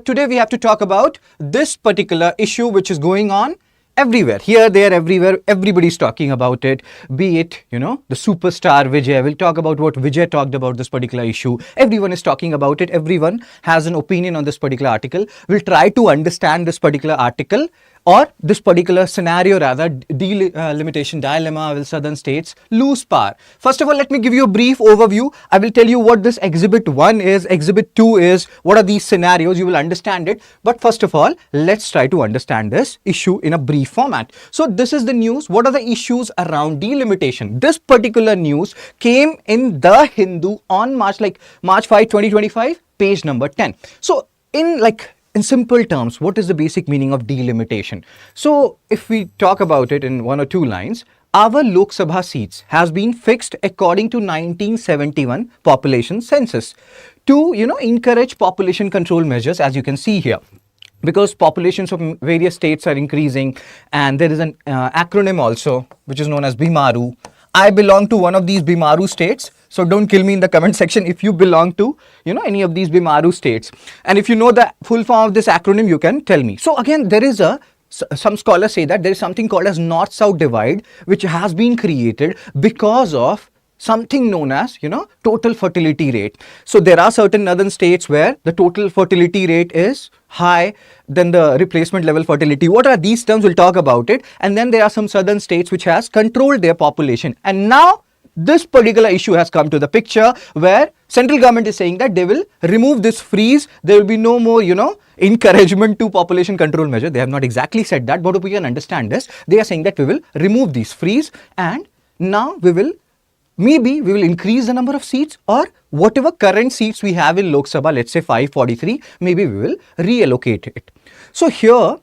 today we have to talk about this particular issue which is going on everywhere. Here, there, everywhere, everybody's talking about it. Be it, the superstar Vijay. We'll talk about what Vijay talked about this particular issue. Everyone is talking about it. Everyone has an opinion on this particular article. We'll try to understand this particular article or this particular scenario rather, delimitation dilemma, will southern states lose power? First of all, let me give you a brief overview. I will tell you what this Exhibit 1 is, Exhibit 2 is, what are these scenarios, you will understand it. But first of all, let's try to understand this issue in a brief format. So this is the news. What are the issues around delimitation? This particular news came in The Hindu on March 5, 2025, page number 10. So in simple terms, what is the basic meaning of delimitation? So if we talk about it in one or two lines, our Lok Sabha seats has been fixed according to 1971 population census to, encourage population control measures, as you can see here. Because populations of various states are increasing, and there is an acronym also which is known as BIMARU. I belong to one of these BIMARU states, so don't kill me in the comment section if you belong to, any of these BIMARU states. And if you know the full form of this acronym, you can tell me. So again, there is some scholars say that there is something called as North-South divide, which has been created because of something known as, total fertility rate. So there are certain northern states where the total fertility rate is high than the replacement level fertility. What are these terms? We'll talk about it. And then there are some southern states which has controlled their population. And now this particular issue has come to the picture where central government is saying that they will remove this freeze. There will be no more, encouragement to population control measure. They have not exactly said that, but we can understand this. They are saying that we will remove these freeze, and now maybe we will increase the number of seats, or whatever current seats we have in Lok Sabha, let's say 543, maybe we will reallocate it. So here,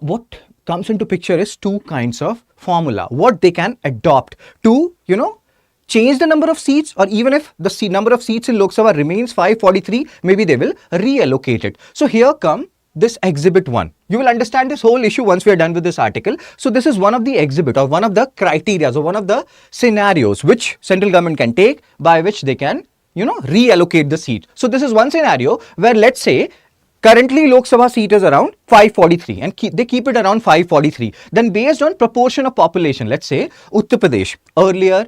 what comes into picture is two kinds of formula, what they can adopt to, change the number of seats, or even if the number of seats in Lok Sabha remains 543, maybe they will reallocate it. So here come this Exhibit 1. You will understand this whole issue once we are done with this article. So this is one of the exhibit, or one of the criteria, or one of the scenarios which central government can take by which they can, reallocate the seat. So this is one scenario where, let's say, currently Lok Sabha seat is around 543 and they keep it around 543. Then based on proportion of population, let's say Uttar Pradesh, earlier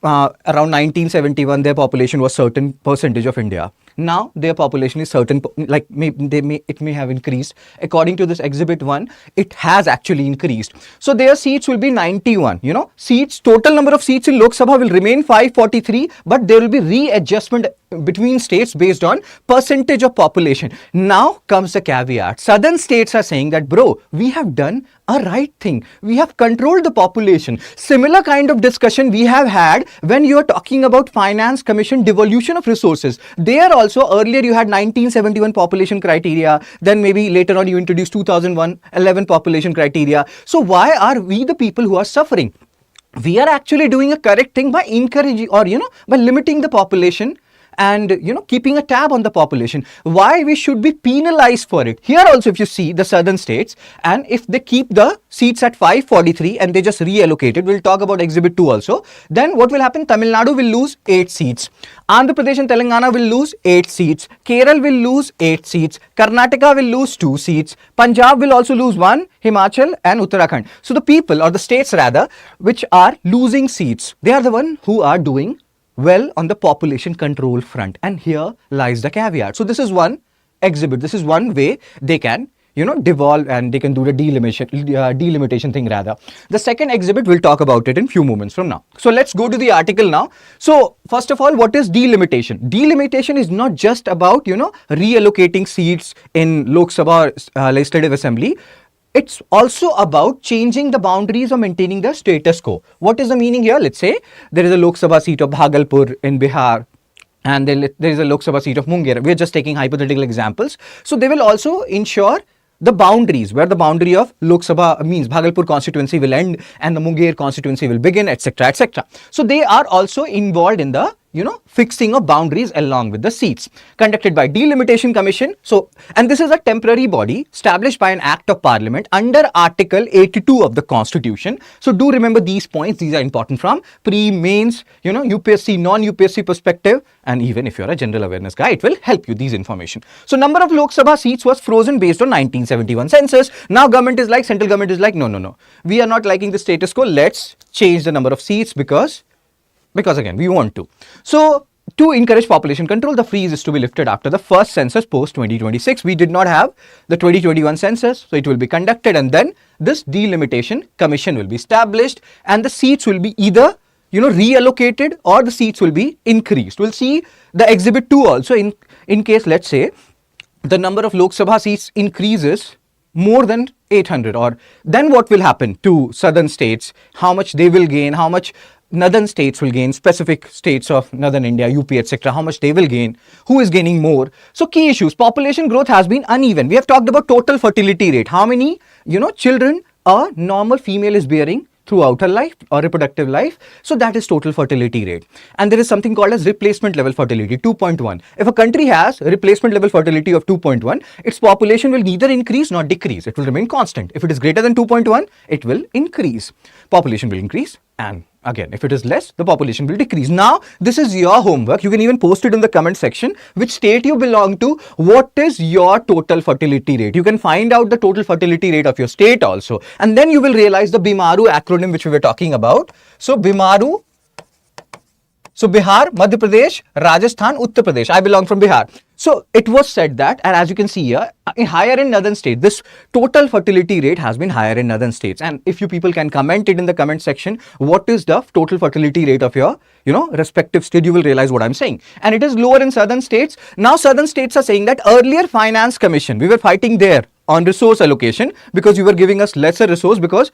around 1971 their population was certain percentage of India. Now their population is certain, it may have increased. According to this Exhibit 1, it has actually increased. So their seats will be 91. Seats, total number of seats in Lok Sabha will remain 543, but there will be readjustment between states based on percentage of population. Now comes the caveat. Southern states are saying that, bro, we have done a right thing. We have controlled the population. Similar kind of discussion we have had when you are talking about Finance Commission devolution of resources. There also, earlier you had 1971 population criteria, then maybe later on you introduced 2011 population criteria. So why are we the people who are suffering? We are actually doing a correct thing by encouraging, or by limiting the population and keeping a tab on the population. Why we should be penalized for it? Here also, if you see the southern states, and if they keep the seats at 543 and they just reallocate it, we'll talk about Exhibit 2 also, then what will happen? Tamil Nadu will lose 8 seats. Andhra Pradesh and Telangana will lose 8 seats. Kerala will lose 8 seats. Karnataka will lose 2 seats. Punjab will also lose 1. Himachal and Uttarakhand. So the people, or the states rather, which are losing seats, they are the one who are doing well on the population control front. And here lies the caveat. So this is one exhibit. This is one way they can, devolve, and they can do the delimitation thing rather. The second exhibit, we'll talk about it in few moments from now. So let's go to the article now. So first of all, what is delimitation? Delimitation is not just about, reallocating seats in Lok Sabha Legislative Assembly. It's also about changing the boundaries or maintaining the status quo. What is the meaning here? Let's say there is a Lok Sabha seat of Bhagalpur in Bihar, and then there is a Lok Sabha seat of Munger. We're just taking hypothetical examples. So they will also ensure the boundaries, where the boundary of Lok Sabha means Bhagalpur constituency will end and the Munger constituency will begin, etc., etc. So they are also involved in the fixing of boundaries along with the seats, conducted by Delimitation Commission. So, and this is a temporary body established by an Act of Parliament under Article 82 of the Constitution. So, do remember these points. These are important from pre-mains, UPSC, non-UPSC perspective. And even if you're a general awareness guy, it will help you, these information. So, number of Lok Sabha seats was frozen based on 1971 census. Now, central government is like, no. We are not liking the status quo. Let's change the number of seats because again, we want to. So, to encourage population control, the freeze is to be lifted after the first census post 2026. We did not have the 2021 census, so it will be conducted, and then this Delimitation Commission will be established, and the seats will be either reallocated or the seats will be increased. We'll see the Exhibit 2 also in case, let's say, the number of Lok Sabha seats increases more than 800, or then what will happen to southern states, how much they will gain, how much northern states will gain, specific states of northern India, UP, etc., how much they will gain, who is gaining more. So, key issues, population growth has been uneven. We have talked about total fertility rate, how many, children a normal female is bearing throughout her life or reproductive life. So, that is total fertility rate. And there is something called as replacement level fertility, 2.1. If a country has replacement level fertility of 2.1, its population will neither increase nor decrease. It will remain constant. If it is greater than 2.1, it will increase. Population will increase, and again, if it is less, the population will decrease. Now, this is your homework. You can even post it in the comment section, which state you belong to, what is your total fertility rate. You can find out the total fertility rate of your state also. And then you will realize the BIMARU acronym which we were talking about. So, BIMARU. So, Bihar, Madhya Pradesh, Rajasthan, Uttar Pradesh. I belong from Bihar. So, it was said that, and as you can see here, higher in northern states, this total fertility rate has been higher in northern states. And if you people can comment it in the comment section, what is the total fertility rate of your, respective state, you will realize what I'm saying. And it is lower in southern states. Now, southern states are saying that earlier Finance Commission, we were fighting there on resource allocation because you were giving us lesser resource because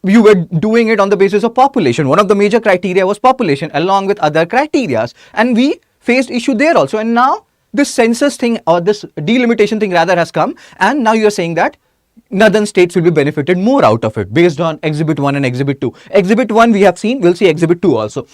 you were doing it on the basis of population. One of the major criteria was population along with other criterias, and we faced issue there also. And now this census thing, or this delimitation thing rather, has come, and now you are saying that northern states will be benefited more out of it based on Exhibit 1 and Exhibit 2. Exhibit 1 we have seen, we'll see Exhibit 2 also.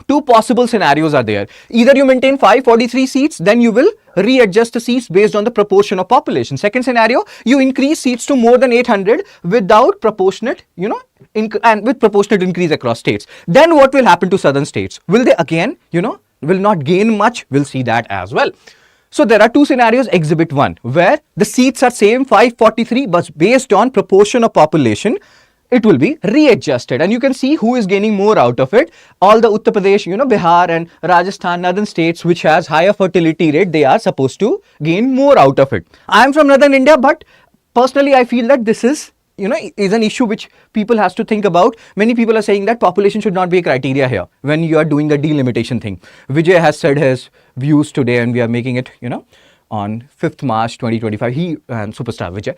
Two possible scenarios are there. Either you maintain 543 seats, then you will readjust the seats based on the proportion of population. Second scenario, you increase seats to more than 800 without proportionate, and with proportionate increase across states. Then what will happen to southern states? Will they again, will not gain much? We'll see that as well. So there are two scenarios, Exhibit 1, where the seats are same 543, but based on proportion of population, it will be readjusted, and you can see who is gaining more out of it. All the Uttar Pradesh, Bihar and Rajasthan, northern states which has higher fertility rate, they are supposed to gain more out of it. I am from northern India, but personally I feel that this is, is an issue which people has to think about. Many people are saying that population should not be a criteria here when you are doing the delimitation thing. Vijay has said his views today, and we are making it, on 5th March 2025. He and superstar Vijay,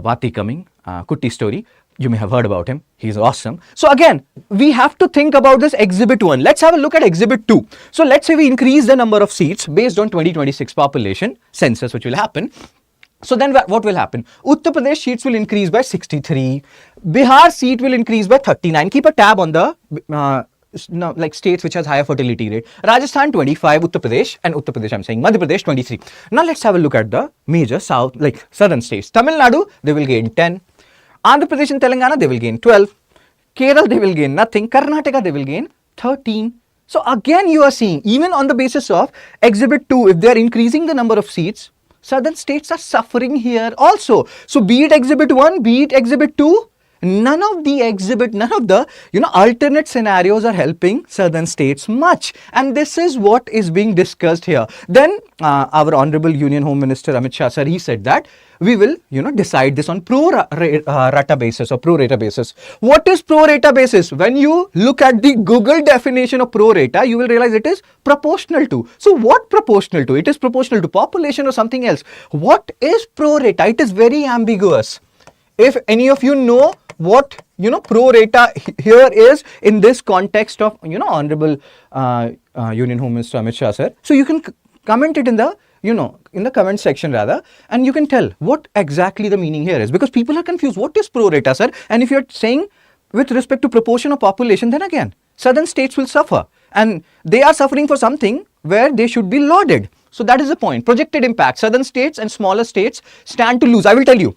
Vati coming, Kutti story. You may have heard about him. He's awesome. So again, we have to think about this Exhibit 1. Let's have a look at Exhibit 2. So let's say we increase the number of seats based on 2026 population census, which will happen. So then what will happen? Uttar Pradesh seats will increase by 63. Bihar seat will increase by 39. Keep a tab on the states which has higher fertility rate. Rajasthan 25, Uttar Pradesh, and Uttar Pradesh I'm saying, Madhya Pradesh 23. Now let's have a look at the major southern states. Tamil Nadu, they will gain 10. Andhra Pradesh and Telangana, they will gain 12. Kerala, they will gain nothing. Karnataka, they will gain 13. So again, you are seeing, even on the basis of Exhibit 2, if they are increasing the number of seats, southern states are suffering here also. So be it Exhibit 1, be it Exhibit 2, none of the alternate scenarios are helping southern states much. And this is what is being discussed here. Then our Honorable Union Home Minister Amit Shah sir, he said that we will, decide this on pro-rata basis or pro-rata basis. What is pro-rata basis? When you look at the Google definition of pro-rata, you will realize it is proportional to. So what proportional to? It is proportional to population or something else. What is pro-rata? It is very ambiguous. If any of you know what, pro-rata here is in this context of, Honorable Union Home Minister Amit Shah sir, so you can comment it in the, in the comment section rather, and you can tell what exactly the meaning here is, because people are confused. What is pro-rata, sir? And if you're saying with respect to proportion of population, then again, southern states will suffer. and they are suffering for something where they should be lauded. So that is the point. Projected impact. Southern states and smaller states stand to lose. I will tell you.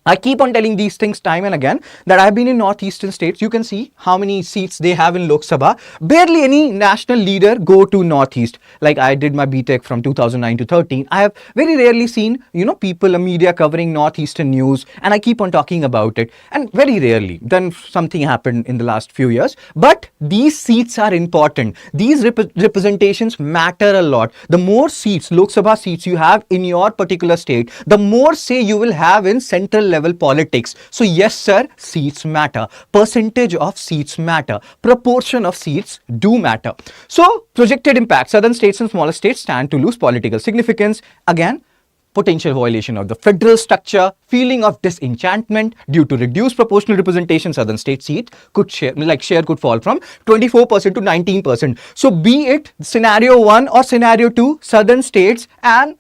I keep on telling these things time and again that I've been in northeastern states. You can see how many seats they have in Lok Sabha. Barely any national leader go to northeast. Like I did my BTech from 2009 to 13. I have very rarely seen, people, media covering northeastern news, and I keep on talking about it. And very rarely. Then something happened in the last few years. But these seats are important. These representations matter a lot. The more seats, Lok Sabha seats you have in your particular state, the more say you will have in central level politics. So yes sir, seats matter. Percentage of seats matter. Proportion of seats do matter. So projected impact. Southern states and smaller states stand to lose political significance. Again, potential violation of the federal structure, feeling of disenchantment due to reduced proportional representation. Southern state seat could share could fall from 24% to 19%. So be it scenario 1 or scenario 2, southern states and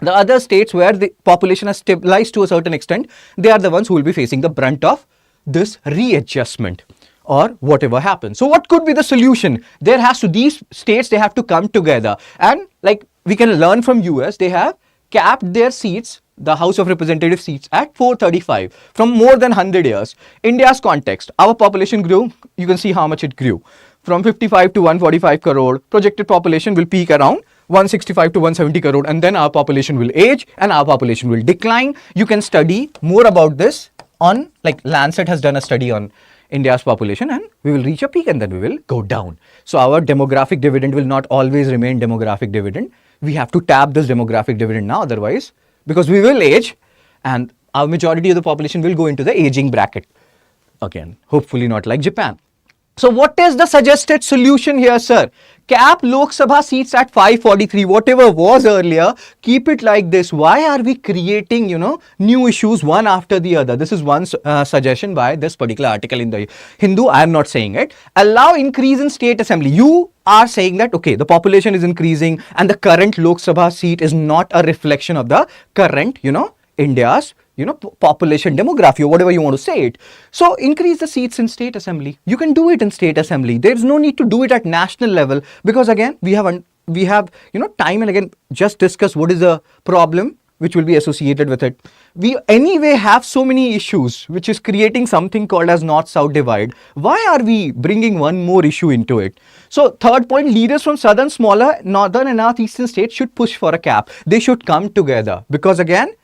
the other states where the population has stabilized to a certain extent, they are the ones who will be facing the brunt of this readjustment or whatever happens. So what could be the solution? These states, they have to come together, and like we can learn from US, they have capped their seats, the House of Representative seats, at 435 from more than 100 years. India's context, our population grew, you can see how much it grew. From 55 to 145 crore, projected population will peak around 165 to 170 crore, and then our population will age and our population will decline. You can study more about this on, like Lancet has done a study on India's population, and we will reach a peak and then we will go down. So our demographic dividend will not always remain demographic dividend. We have to tap this demographic dividend now, otherwise, because we will age and our majority of the population will go into the aging bracket. Again, hopefully not like Japan. So what is the suggested solution here, sir? Cap Lok Sabha seats at 543, whatever was earlier, keep it like this. Why are we creating, new issues one after the other? This is one suggestion by this particular article in the Hindu. I am not saying it. Allow increase in state assembly. You are saying that, okay, the population is increasing and the current Lok Sabha seat is not a reflection of the current, India's population demography or whatever you want to say it. So increase the seats in state assembly. You can do it in state assembly. There is no need to do it at national level, because again, we have time and again just discuss what is the problem which will be associated with it. We anyway have so many issues which is creating something called as north-south divide. Why are we bringing one more issue into it? So third point, leaders from southern, smaller, northern and northeastern states should push for a cap. They should come together, because again,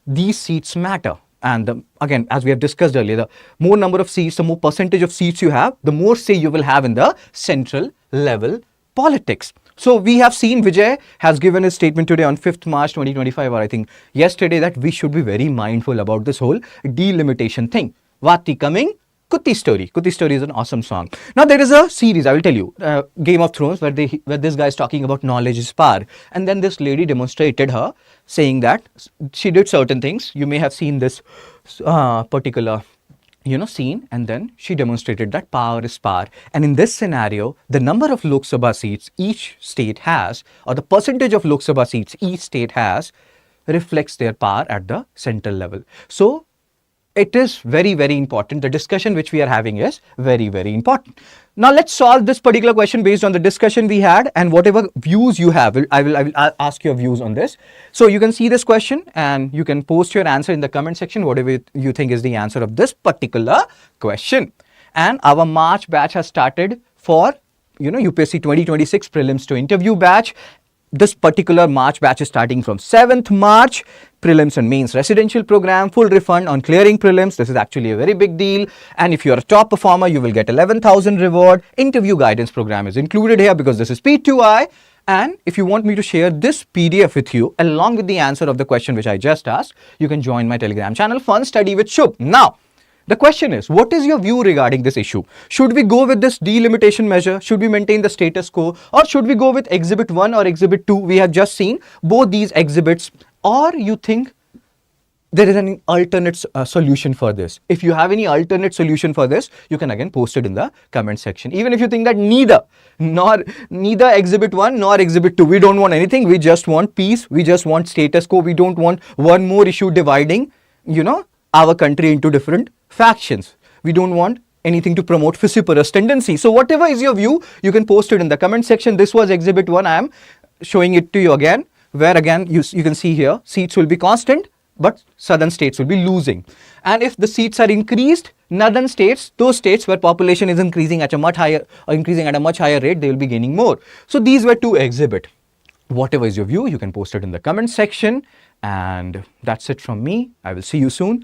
these seats matter. And again, as we have discussed earlier, the more number of seats, the more percentage of seats you have, the more say you will have in the central level politics. So we have seen Vijay has given his statement today on 5th March 2025, or I think yesterday, that we should be very mindful about this whole delimitation thing. Vati coming, Kutti Story. Kutti Story is an awesome song. Now there is a series, I will tell you, Game of Thrones, where this guy is talking about knowledge is power. And then this lady demonstrated her, saying that she did certain things. You may have seen this particular scene, and then she demonstrated that power is power. And in this scenario, the number of Lok Sabha seats each state has, or the percentage of Lok Sabha seats each state has, reflects their power at the central level. So it is very, very important. The discussion which we are having is very, very important. Now let's solve this particular question based on the discussion we had, and whatever views you have, I will ask your views on this. So you can see this question and you can post your answer in the comment section, whatever you think is the answer of this particular question. And our March batch has started for UPSC 2026 prelims to interview batch. This particular March batch is starting from 7th March. Prelims and Mains Residential Program, full refund on clearing prelims. This is actually a very big deal. And if you're a top performer, you will get 11,000 reward. Interview guidance program is included here because this is P2I. And if you want me to share this PDF with you along with the answer of the question which I just asked, you can join my Telegram channel, Fun Study with Shubh. Now, the question is, what is your view regarding this issue? Should we go with this delimitation measure? Should we maintain the status quo? Or should we go with Exhibit 1 or Exhibit 2? We have just seen both these exhibits. Or you think there is an alternate solution for this? If you have any alternate solution for this, you can again post it in the comment section. Even if you think that neither Exhibit 1 nor Exhibit 2, we don't want anything. We just want peace. We just want status quo. We don't want one more issue dividing, our country into different factions. We don't want anything to promote vociferous tendency. So whatever is your view, you can post it in the comment section. This was exhibit 1. I am showing it to you again, where again you can see here seats will be constant, but southern states will be losing. And if the seats are increased, northern states, those states where population is increasing at a much higher rate, they will be gaining more. So these were 2 exhibit. Whatever is your view, you can post it in the comment section. And that's it from me. I will see you soon.